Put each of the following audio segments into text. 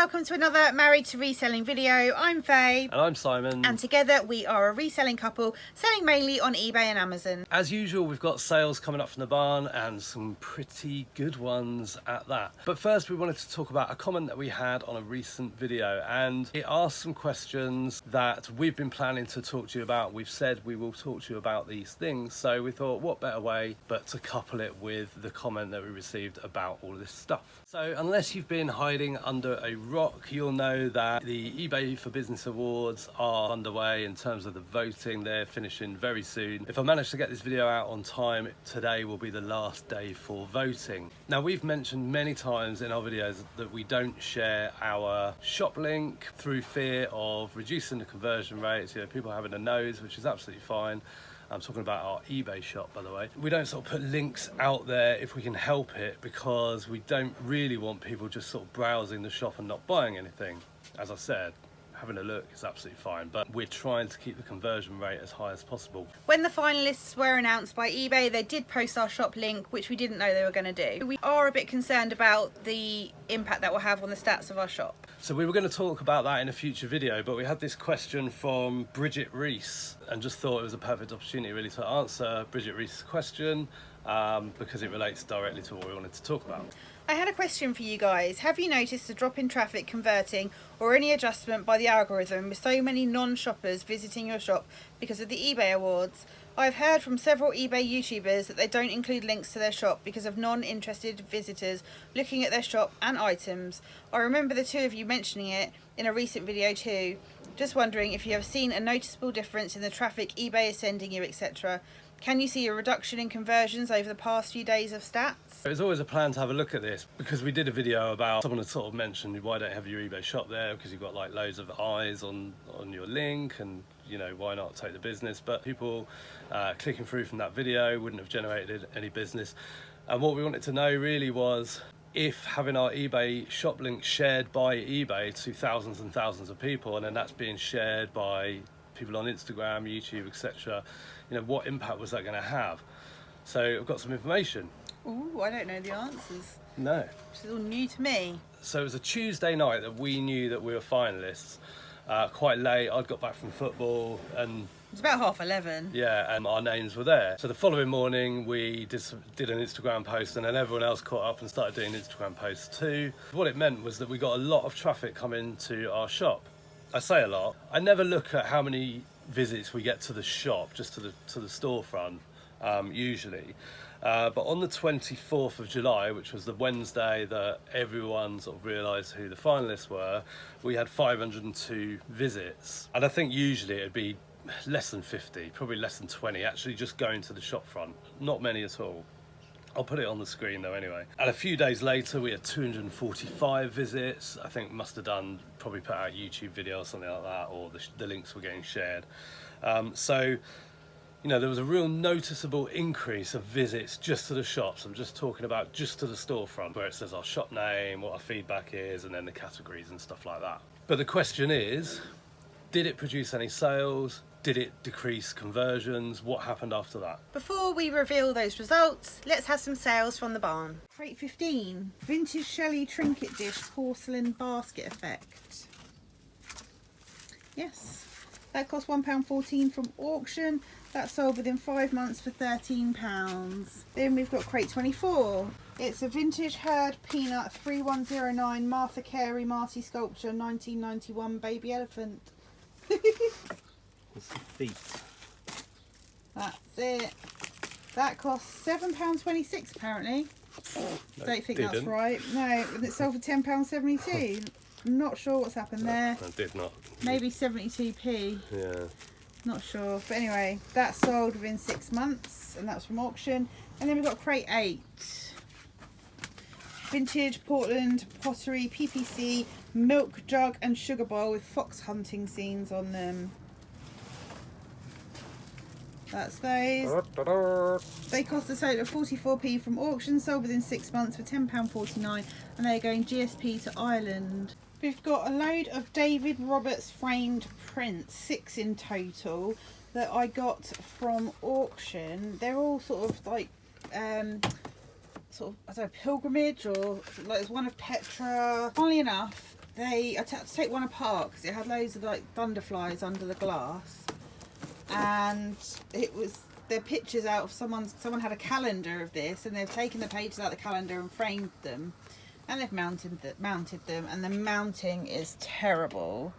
welcome to another Married to Reselling video. I'm Faye. And I'm Simon. And together we are a reselling couple selling mainly on eBay and Amazon. As usual, we've got sales coming up from the barn and some pretty good ones at that. But first we wanted to talk about a comment that we had on a recent video, and it asked some questions that we've been planning to talk to you about. We've said we will talk to you about these things, so we thought what better way but to couple it with the comment that we received about all of this stuff. So unless you've been hiding under a rock, you'll know that the eBay for Business Awards are underway in terms of the voting. They're finishing very soon. If I manage to get this video out on time, today will be the last day for voting. Now, we've mentioned many times in our videos that we don't share our shop link through fear of reducing the conversion rates, people having a nose, which is absolutely fine. I'm talking about our eBay shop, by the way. We don't sort of put links out there if we can help it, because we don't really want people just sort of browsing the shop and not buying anything. As I said, having a look is absolutely fine, but we're trying to keep the conversion rate as high as possible. When the finalists were announced by eBay, they did post our shop link, which we didn't know they were going to do. We are a bit concerned about the impact that will have on the stats of our shop. So we were going to talk about that in a future video, but we had this question from Bridget Reese and just thought it was a perfect opportunity really to answer Bridget Reese's question because it relates directly to what we wanted to talk about. I had a question for you guys. Have you noticed a drop in traffic converting or any adjustment by the algorithm with so many non-shoppers visiting your shop because of the eBay awards? I've heard from several eBay YouTubers that they don't include links to their shop because of non-interested visitors looking at their shop and items. I remember the two of you mentioning it in a recent video too. Just wondering if you have seen a noticeable difference in the traffic eBay is sending you, etc. Can you see a reduction in conversions over the past few days of stats? There's always a plan to have a look at this, because we did a video about someone had sort of mentioned why don't you have your eBay shop there, because you've got like loads of eyes on your link, and why not take the business. But people clicking through from that video wouldn't have generated any business. And what we wanted to know really was if having our eBay shop link shared by eBay to thousands and thousands of people, and then that's being shared by people on Instagram, YouTube, etc., what impact was that going to have? So I've got some information. Ooh, I don't know the answers. No. This is all new to me. So it was a Tuesday night that we knew that we were finalists. Quite late, I'd got back from football and... It's about 11:30. Yeah, and our names were there. So the following morning we did an Instagram post, and then everyone else caught up and started doing Instagram posts too. What it meant was that we got a lot of traffic coming to our shop. I say a lot. I never look at how many visits we get to the shop, just to the storefront usually. But on the 24th of July, which was the Wednesday that everyone sort of realised who the finalists were, we had 502 visits. And I think usually it'd be less than 50, probably less than 20, actually just going to the shop front. Not many at all. I'll put it on the screen though anyway. And a few days later we had 245 visits. I think must have done, probably put out a YouTube video or something like that, or the links were getting shared. So there was a real noticeable increase of visits just to the shops. I'm just talking about just to the storefront, where it says our shop name, what our feedback is, and then the categories and stuff like that. But the question is, did it produce any sales? Did it decrease conversions? What happened after that? Before we reveal those results, let's have some sales from the barn. Crate 15, vintage Shelley trinket dish porcelain basket effect. Yes, that cost £1.14 from auction. That sold within 5 months for £13. Then we've got crate 24. It's a vintage herd peanut 3109 Martha Carey Marty sculpture 1991 baby elephant. It's the feet. That's it. That costs £7.26 apparently. No, Don't think that's right. No, and it sold for £10.72. I'm not sure what's happened there. I did not. Maybe 72p. Yeah. Not sure. But anyway, that sold within 6 months, and that's from auction. And then we've got crate 8. Vintage Portland pottery PPC milk jug and sugar bowl with fox hunting scenes on them. That's those. They cost a total of 44p from auction, sold within 6 months for £10.49, and they're going GSP to Ireland. We've got a load of David Roberts framed prints, 6 in total, that I got from auction. They're all sort of like sort of, I don't know, pilgrimage, or like there's one of Petra. Funnily enough, I had to take one apart because it had loads of like thunderflies under the glass, and it was their pictures out of someone had a calendar of this, and they've taken the pages out of the calendar and framed them, and they've mounted them, and the mounting is terrible.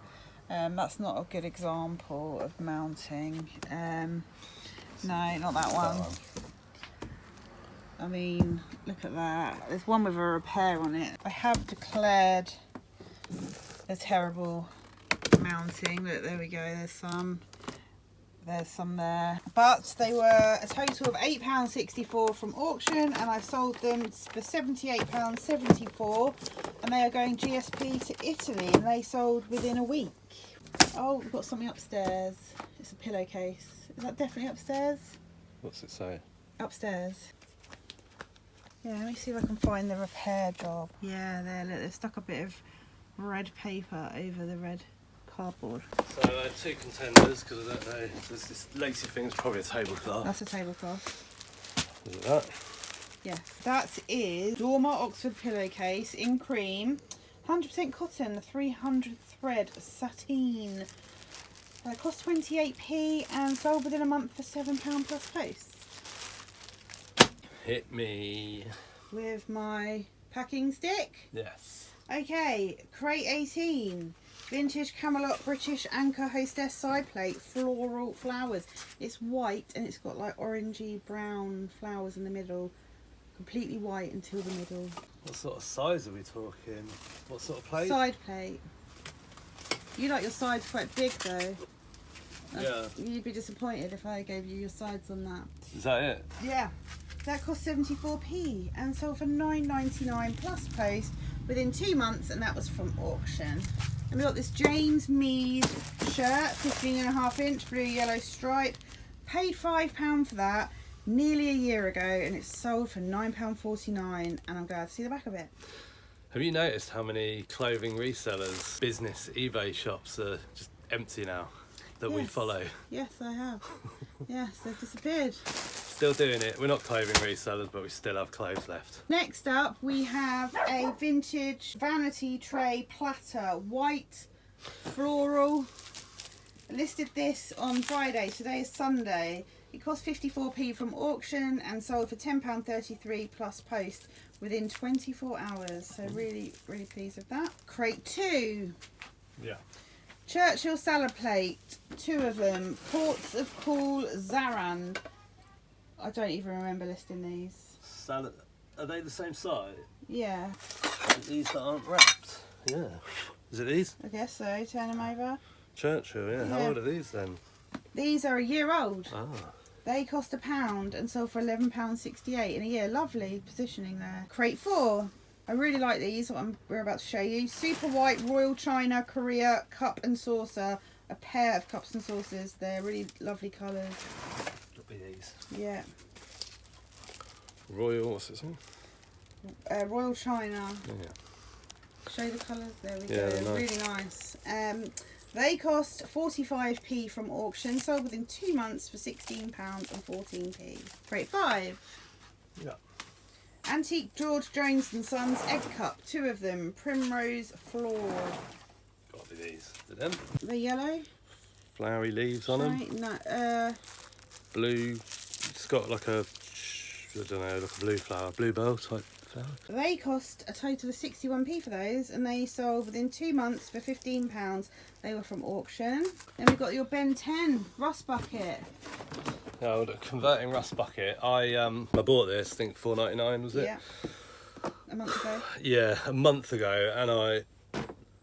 That's not a good example of mounting. No, not that one. I mean, look at that. There's one with a repair on it. I have declared a terrible mounting. Look, there we go. There's some there. But they were a total of £8.64 from auction, and I sold them for £78.74, and they are going GSP to Italy, and they sold within a week. Oh, we've got something upstairs. It's a pillowcase. Is that definitely upstairs? What's it say? Upstairs. Yeah, let me see if I can find the repair job. Yeah, there, look, they've stuck a bit of red paper over the red cardboard. So 2 contenders, because I don't know, there's this lacy thing, it's probably a tablecloth. That's a tablecloth. Is it that? Yeah, that is Dormer Oxford pillowcase in cream, 100% cotton, 300 thread sateen. Cost 28p and sold within a month for £7 plus post. Hit me. With my packing stick. Yes. Okay, crate 18. Vintage Camelot British Anchor Hostess side plate, floral flowers. It's white and it's got like orangey brown flowers in the middle. Completely white until the middle. What sort of size are we talking? What sort of plate? Side plate. You like your sides quite big though. Yeah. You'd be disappointed if I gave you your sides on that. Is that it? Yeah. That cost 74p and sold for £9.99 plus post within 2 months, and that was from auction. And we got this James Mead shirt, 15.5 inch, blue yellow stripe. Paid £5 for that nearly a year ago, and it's sold for £9.49, and I'm glad to see the back of it. Have you noticed how many clothing resellers, business eBay shops are just empty now that we follow? Yes, I have. Yes, they've disappeared. Still doing it. We're not clothing resellers, but we still have clothes left. Next up, we have a vintage vanity tray platter, white, floral. I listed this on Friday. Today is Sunday. It cost 54p from auction and sold for £10.33 plus post within 24 hours. So really, really pleased with that. Crate 2. Yeah. Churchill salad plate, 2 of them. Ports of Cool Zarand. I don't even remember listing these. Salad. Are they the same size? Yeah. These that aren't wrapped. Yeah. Is it these? I guess so. Turn them over. Churchill, yeah. How old are these then? These are a year old. Ah. They cost £1 and sold for £11.68 in a year. Lovely positioning there. Crate 4. I really like these, what we're about to show you. Super white Royal China Korea cup and saucer. A pair of cups and saucers. They're really lovely colours. It'll be these. Yeah. Royal, what's it say? Royal China. Yeah. Show the colours. There we Yeah, go. nice. Really nice. They cost 45p from auction. Sold within 2 months for £16 and 14p. Crate 5. Yeah. Antique George Jones and Sons egg cup, 2 of them, primrose floor. Gotta be these. Is it them? The yellow? Flowery leaves on them. Right, no, Blue. It's got like a, I don't know, like a blue flower, bluebell type flower. they cost a total of 61p for those, and they sold within 2 months for £15. They were from auction. Then we've got your Ben 10 rust bucket. Now, the converting rust bucket. I bought this. I think $4.99 was it? Yeah. A month ago. Yeah, a month ago, and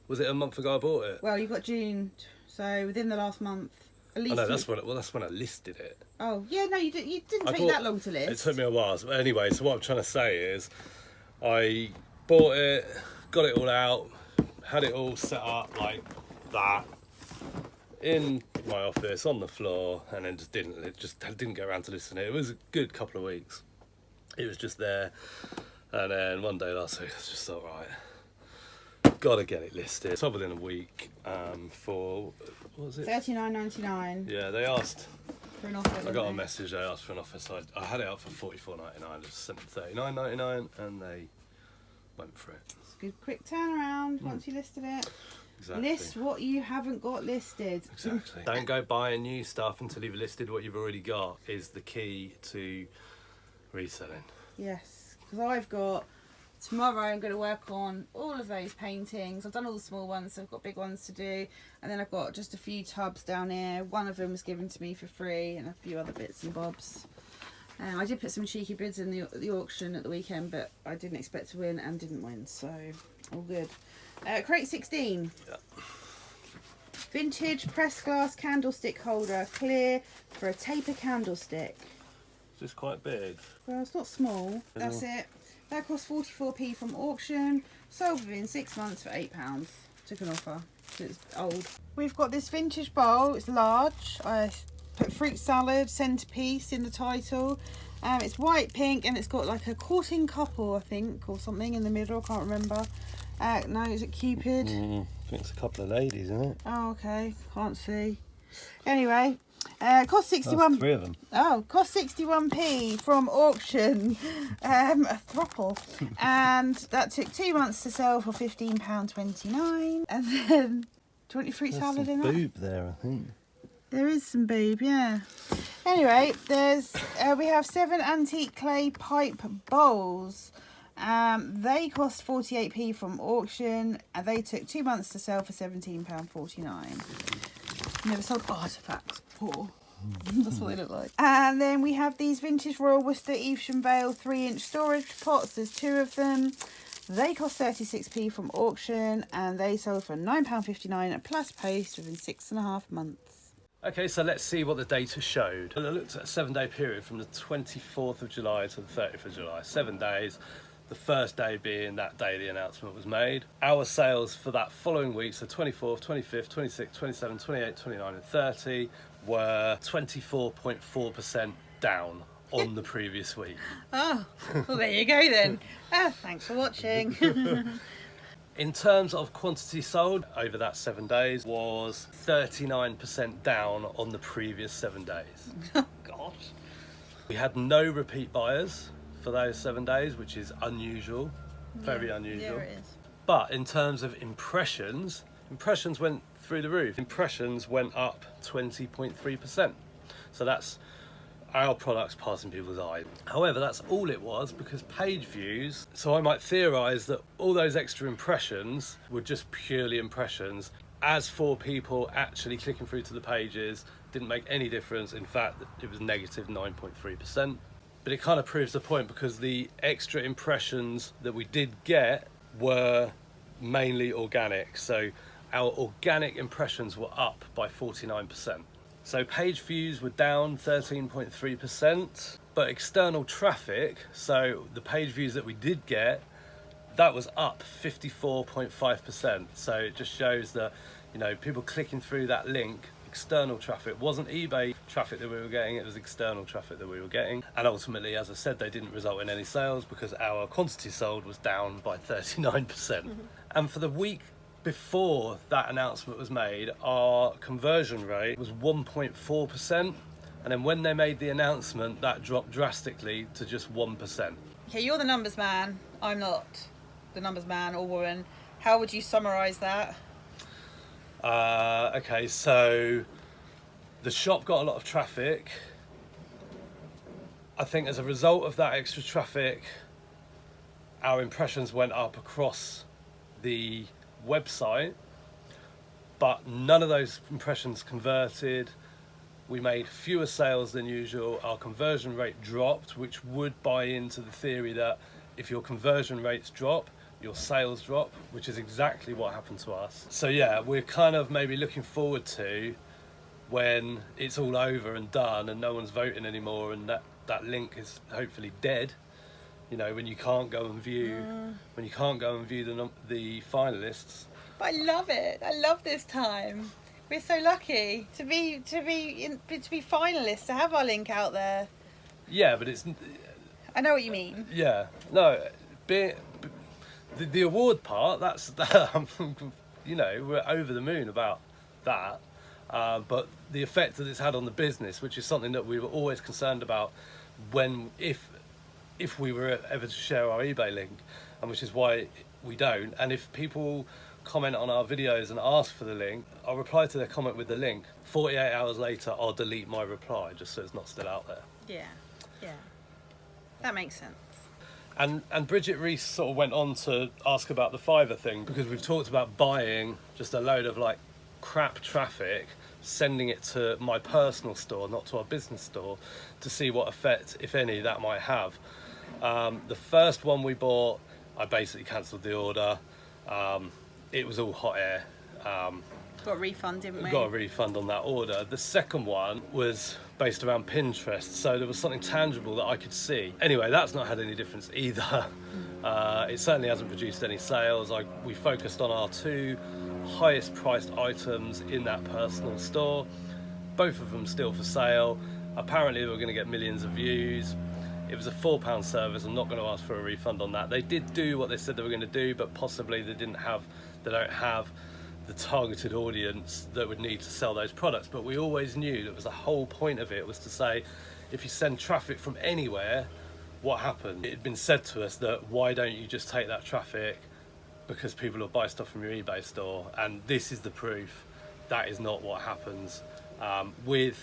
was it a month ago I bought it? Well, you've got June, so within the last month. At least. Oh no, that's when I listed it. Oh yeah, no, you didn't take that long to list. It took me a while. But anyway, so what I'm trying to say is, I bought it, got it all out, had it all set up like that in my office on the floor, and then just didn't get around to listing it. It was a good couple of weeks. It was just there, and then one day last week I was just thought, right, gotta get it listed. So within a week, for what was it? $39.99. Yeah, they asked. For an offer. I got a message. They asked for an offer, so I had it up for $44.99. I just sent them $39.99, and they went for it. It's a good quick turnaround once you listed it. Exactly. List what you haven't got listed. Exactly. Don't go buying new stuff until you've listed what you've already got is the key to reselling. Yes, because I've got, tomorrow I'm going to work on all of those paintings. I've done all the small ones, so I've got big ones to do. And then I've got just a few tubs down here. One of them was given to me for free and a few other bits and bobs. I did put some cheeky bids in the auction at the weekend, but I didn't expect to win and didn't win, so all good. Crate 16. Yeah. Vintage pressed glass candlestick holder, clear, for a taper candlestick. Is this quite big? Well, it's not small. That's it. That cost 44p from auction. Sold within 6 months for £8. Took an offer. So it's old. We've got this vintage bowl. It's large. I put fruit salad centerpiece in the title. It's white pink and it's got like a courting couple, I think, or something in the middle. I can't remember. No, is it Cupid? I think it's a couple of ladies, isn't it? Oh, okay. Can't see. Anyway, cost 61. That's 3 of them. Oh, cost 61p from auction. A throuple. And that took 2 months to sell for £15.29. And then, do you want your fruit salad in that? Boob there, I think. There is some boob, yeah. Anyway, there's we have 7 antique clay pipe bowls. They cost 48p from auction and they took 2 months to sell for £17.49. Never sold artefacts. Poor. That's what they look like. And then we have these vintage Royal Worcester Evesham Vale 3-inch storage pots. There's 2 of them. They cost 36p from auction and they sold for £9.59 plus post within 6.5 months. Okay, so let's see what the data showed. I looked at a 7-day period from the 24th of July to the 30th of July. 7 days. The first day being that day the announcement was made. Our sales for that following week, so 24th, 25th, 26th, 27th, 28th, 29th and 30, were 24.4% down on the previous week. Oh, well there you go then. Thanks for watching. In terms of quantity sold over that 7 days was 39% down on the previous 7 days. Oh gosh. We had no repeat buyers for those 7 days, which is unusual, very unusual. Yeah, it is. But in terms of impressions went through the roof. Impressions went up 20.3%. So that's our products passing people's eye. However, that's all it was because page views, so I might theorise that all those extra impressions were just purely impressions. As for people actually clicking through to the pages, didn't make any difference. In fact, it was negative 9.3%. But it kind of proves the point because the extra impressions that we did get were mainly organic. So our organic impressions were up by 49%. So page views were down 13.3%, but external traffic, so the page views that we did get, that was up 54.5%. So it just shows that, you know, people clicking through that link, external traffic, wasn't eBay traffic that we were getting, it was external traffic that we were getting. And ultimately, as I said, they didn't result in any sales because our quantity sold was down by 39%. And for the week before that announcement was made, our conversion rate was 1.4%. And then when they made the announcement, that dropped drastically to just 1%. Okay, you're the numbers man. I'm not the numbers man or woman. How would you summarise that? Okay, so the shop got a lot of traffic. I think as a result of that extra traffic, our impressions went up across the website, but none of those impressions converted. We made fewer sales than usual. Our conversion rate dropped, which would buy into the theory that if your conversion rates drop, your sales drop, which is exactly what happened to us. So yeah, we're kind of maybe looking forward to when it's all over and done and no one's voting anymore and that link is hopefully dead. You know, when you can't go and view the finalists. But I love it. I love this time. We're so lucky to be finalists, to have our link out there. Yeah, but it's. I know what you mean. Yeah, no, the award part. That's you know, we're over the moon about that. But the effect that it's had on the business, which is something that we were always concerned about, if we were ever to share our eBay link, and which is why we don't. And if people comment on our videos and ask for the link, I'll reply to their comment with the link. 48 hours later, I'll delete my reply just so it's not still out there. Yeah, yeah, that makes sense. And Bridget Reese sort of went on to ask about the Fiverr thing, because we've talked about buying just a load of like crap traffic, sending it to my personal store, not to our business store, to see what effect, if any, that might have. The first one we bought, I basically cancelled the order. It was all hot air. Got a refund, didn't we? Got a refund on that order. The second one was based around Pinterest, so there was something tangible that I could see. Anyway, that's not had any difference either. It certainly hasn't produced any sales. We focused on our 2 highest priced items in that personal store. Both of them still for sale. Apparently they were going to get millions of views. It was a £4 service. I'm not going to ask for a refund on that. They did do what they said they were going to do, but possibly they don't have the targeted audience that would need to sell those products. But we always knew that was the whole point of it, was to say, if you send traffic from anywhere, what happened? It had been said to us that, why don't you just take that traffic, because people will buy stuff from your eBay store. And this is the proof that is not what happens with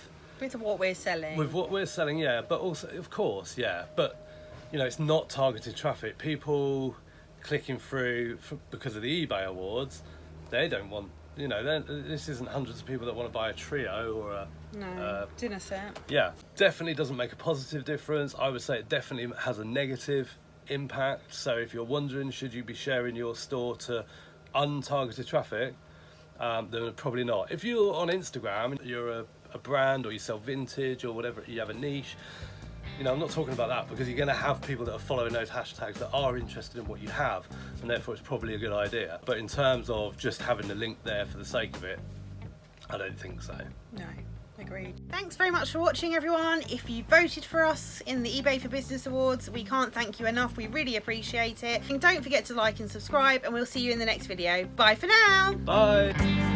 what we're selling. With what we're selling, yeah, but also, of course, yeah, but you know, it's not targeted traffic. People clicking through because of the eBay awards, they don't want, you know, this isn't hundreds of people that want to buy a trio or a dinner set. Yeah, definitely doesn't make a positive difference. I would say it definitely has a negative impact. So if you're wondering, should you be sharing your store to untargeted traffic, then probably not. If you're on Instagram, you're a brand, or you sell vintage or whatever, you have a niche, you know, I'm not talking about that, because you're going to have people that are following those hashtags that are interested in what you have, and therefore it's probably a good idea. But in terms of just having the link there for the sake of it, I don't think so. No, agreed. Thanks very much for watching, everyone. If you voted for us in the eBay for Business Awards, we can't thank you enough. We really appreciate it. And don't forget to like and subscribe, and we'll see you in the next video. Bye for now. Bye.